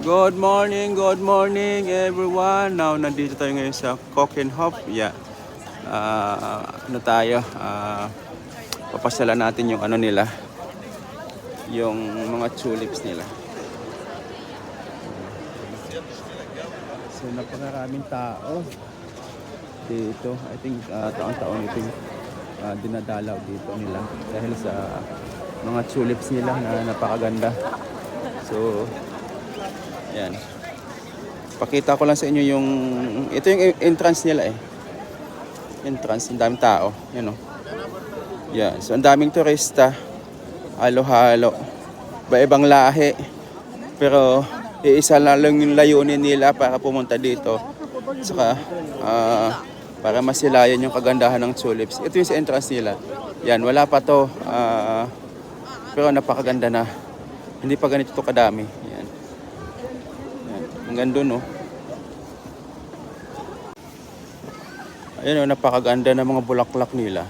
Good morning everyone. Now nandito tayo ngayon sa Kockenhof. Yeah. Ano tayo? Papasyalan natin yung ano nila. Yung mga tulips nila. So napakaraming tao dito. I think taon-taon ito dinadalaw dito nila dahil sa mga tulips nila na napakaganda. So yan. Pakita ko lang sa inyo yung ito yung entrance nila eh. Entrance, ang daming tao, yan oh. Yan, so ang daming turista. Halo-halo. Iba-ibang lahi. Pero iisa lang yung layunin nila para pumunta dito. Saka para masilayan yung kagandahan ng tulips. Ito yung sa entrance nila. Yan, wala pa to. Pero napakaganda na. Hindi pa ganito to kadami. Yan. Yan. Hanggang doon oh. Ayan oh, napakaganda ng mga bulaklak nila.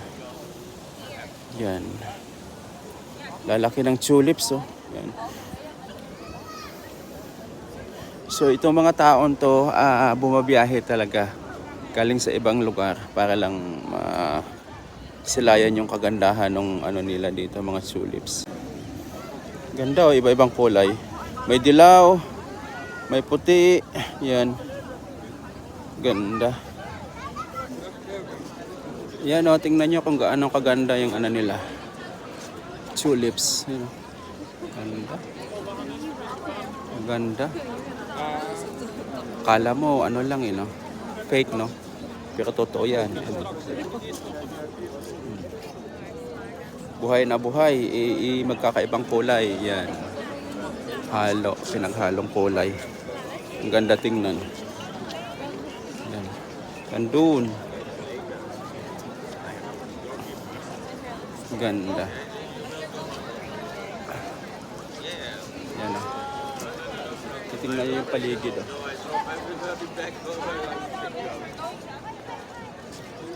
Yan. Lalaki ng tulips oh. Yan. So itong mga taon to bumabiyahe talaga galing sa ibang lugar para lang silayan yung kagandahan ng ano nila dito, mga tulips. Ganda oh, iba-ibang kulay. May dilaw, may puti, yan. Ganda. Yan o, tingnan nyo kung gaano kaganda yung ano nila. Tulips. Yan. Ganda. Ganda. Kala mo, ano lang no? Fake no? Pero totoo yan. Buhay na buhay. Magkakaibang kulay. Yan. Halo. Pinaghalong kulay. Ang ganda tingnan. Yan. Gandun. Ganda. Yan o. Tingnan nyo yung paligid o.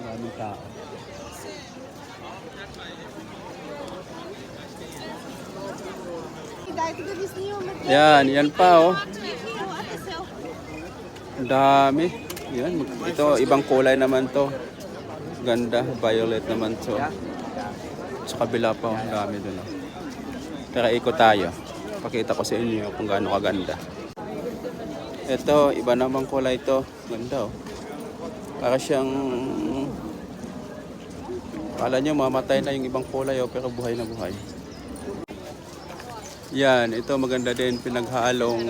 Maraming tao. Yan pa o. Ang dami. Yan. Ito, ibang kulay naman to. Ganda. Violet naman to. Sa kabila pa, ang dami doon. Tara, ikot tayo. Pakita ko sa inyo kung gaano kaganda. Ito, iba namang kulay ito. Ganda oh. Para siyang akala nyo mamatay na yung ibang kulay oh, pero buhay na buhay. Yan, ito maganda din, pinaghalong